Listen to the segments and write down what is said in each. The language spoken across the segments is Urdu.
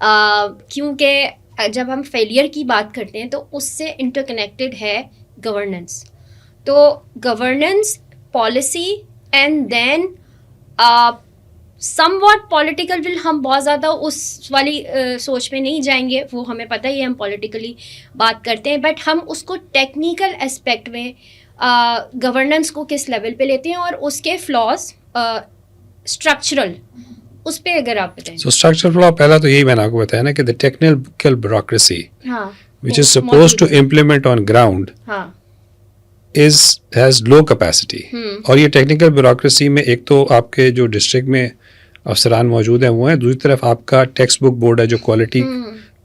کیونکہ جب ہم فیلئر کی بات کرتے ہیں تو اس سے انٹر کنیکٹڈ ہے گورننس. تو governance, policy and then somewhat political will. ہم بہت زیادہ اس والی سوچ میں نہیں جائیں گے, وہ ہمیں پتہ ہی ہے ہم پولیٹیکلی بات کرتے ہیں, بٹ ہم اس کو ٹیکنیکل اسپیکٹ میں گورننس کو کس لیول پہ لیتے ہیں اور اس کے فلاز اسٹرکچرل, اس پہ اگر آپ بتائیں. سو اسٹرکچرل فلا پہلا تو یہی میں نے آپ کو بتایا نا کہ دا ٹیکنیکل بیوروکریسی ہاں which is supposed to implement on ground ہاں has low capacity. اور یہ ٹیکنیکل بیوروکریسی میں ایک تو آپ کے جو ڈسٹرکٹ میں افسران موجود ہیں وہ ہیں, دوسری طرف آپ کا ٹیکسٹ بک بورڈ ہے جو کوالٹی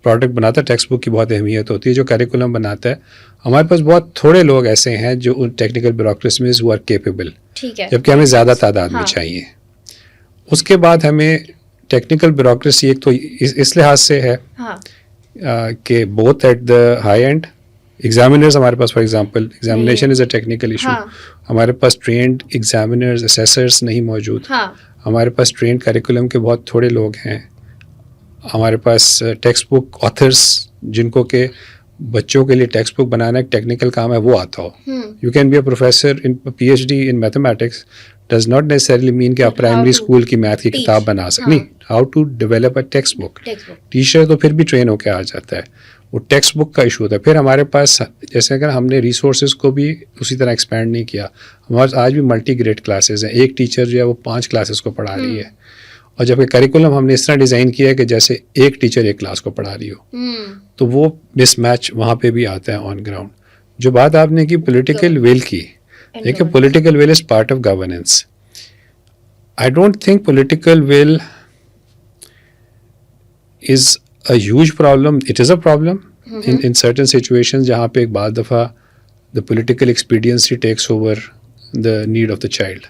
پروڈکٹ بناتا ہے. ٹیکسٹ بک کی بہت اہمیت ہوتی ہے, جو کریکولم بناتا ہے. ہمارے پاس بہت تھوڑے لوگ ایسے ہیں جو ان ٹیکنیکل بیوروکریسی میں who are capable, جبکہ ہمیں زیادہ تعداد میں چاہیے. اس کے بعد ہمیں ٹیکنیکل بیوروکریسی ایک تو اس لحاظ سے ہے کہ both at the high end examiners ہمارے پاس, for example examination is a technical issue. ہمارے پاس ٹرینڈ ایگزامینرز اسیسرز نہیں موجود. ہمارے پاس ٹرینڈ کریکولم کے بہت تھوڑے لوگ ہیں. ہمارے پاس ٹیکسٹ بک آتھرس جن کو کہ بچوں کے لیے ٹیکسٹ بک بنانا ایک ٹیکنیکل کام ہے وہ آتا ہو. You can be a professor in P H D in mathematics does not necessarily mean کہ آپ پرائمری اسکول کی میتھ کی کتاب بنا سکیں. نہیں, how to develop a textbook. Teacher تو پھر بھی ٹرین ہو کے آ جاتا ہے, وہ ٹیکسٹ بک کا ایشو ہوتا ہے. پھر ہمارے پاس جیسے اگر ہم نے ریسورسز کو بھی اسی طرح ایکسپینڈ نہیں کیا. ہمارے پاس آج بھی ملٹی گریڈ کلاسز ہیں, ایک ٹیچر جو ہے وہ 5 کلاسز کو پڑھا رہی ہے, اور جبکہ کریکولم ہم نے اس طرح ڈیزائن کیا ہے کہ جیسے ایک ٹیچر ایک کلاس کو پڑھا رہی ہو, تو وہ مس میچ وہاں پہ بھی آتا ہے آن گراؤنڈ. جو بات آپ نے کی پولیٹیکل ول کی, دیکھیں political will is part of governance. I don't think political will is a huge problem. It is a problem in certain situations جہاں پہ ایک بعض دفعہ the political expediency takes over the need of the child.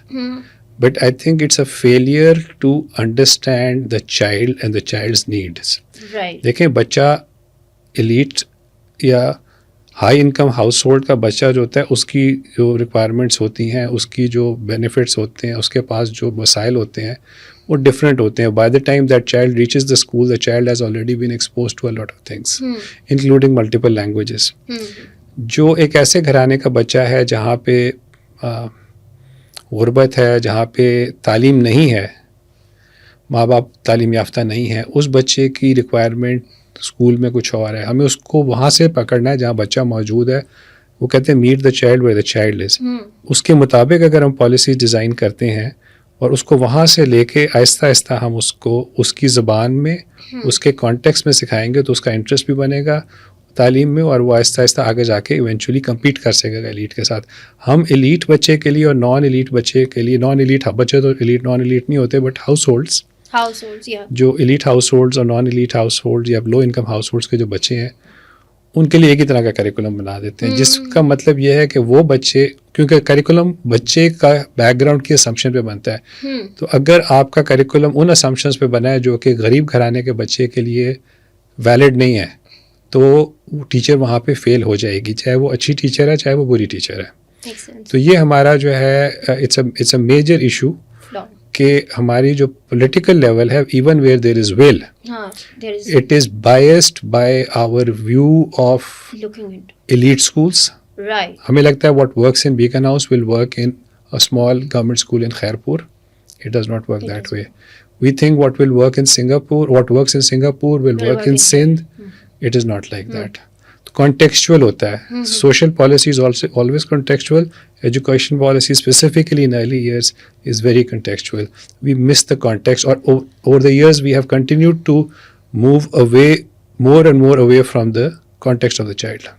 But I think it's a failure to understand the child and the child's needs. Right. دیکھیں بچہ elite یا ہائی انکم ہاؤس ہولڈ کا بچہ جو ہوتا ہے اس کی جو ریکوائرمنٹس ہوتی ہیں, اس کی جو بینیفٹس ہوتے ہیں, اس کے پاس جو مسائل ہوتے ہیں وہ ڈفرینٹ ہوتے ہیں. By the time that child reaches the school, the child has already been expose to a lot of things including multiple languages. جو ایک ایسے گھرانے کا بچہ ہے جہاں پہ غربت ہے, جہاں پہ تعلیم نہیں ہے, ماں باپ تعلیم یافتہ نہیں ہے, اس بچے کی ریکوائرمنٹ اسکول میں کچھ اور ہے. ہمیں اس کو وہاں سے پکڑنا ہے جہاں بچہ موجود ہے. وہ کہتے ہیں meet the child where the child is. اس کے مطابق اگر ہم پالیسی ڈیزائن کرتے ہیں اور اس کو وہاں سے لے کے آہستہ آہستہ ہم اس کو اس کی زبان میں اس کے کانٹیکس میں سکھائیں گے تو اس کا انٹرسٹ بھی بنے گا تعلیم میں, اور وہ آہستہ آہستہ آگے جا کے ایونچولی کمپیٹ کر سکے گا ایلیٹ کے ساتھ. ہم ایلیٹ بچے کے لیے اور نان ایلیٹ بچے کے لیے, نان ایلیٹ بچے تو ایلیٹ نان ایلیٹ نہیں ہوتے, بٹ ہاؤس ہولڈس جو ایلیٹ ہاؤس ہولڈز اور نان ایلیٹ ہاؤس ہولڈ یا لو انکم ہاؤس ہولڈس کے جو بچے ہیں ان کے لیے ایک ہی طرح کا کریکولم بنا دیتے ہیں, جس کا مطلب یہ ہے کہ وہ بچے, کیونکہ کریکولم بچے کا بیک گراؤنڈ کی اسمپشن پہ بنتا ہے, تو اگر آپ کا کریکولم ان اسمپشنس پہ بنا ہے جو کہ غریب گھرانے کے بچے کے لیے ویلڈ نہیں ہے, تو ٹیچر وہاں پہ فیل ہو جائے گی, چاہے وہ اچھی ٹیچر ہے چاہے وہ بری ٹیچر ہے. تو یہ ہمارا جو ہے اٹس اے میجر ایشو کہ ہماری جو پولیٹیکل لیول ہے, even where there is will, it is biased by our view of elite schools. ہمیں لگتا ہے what works in Beaconhouse will work in a small government school in Khairpur. It does not work that way. We think what will work in Singapore, what works in Singapore will work in Sindh. It is not like that. Contextual hota hai. Social policy is also always contextual. Education policy, specifically in early years, is very contextual. We miss the context, or over the years we have continued to move away, more and more away from the context of the child.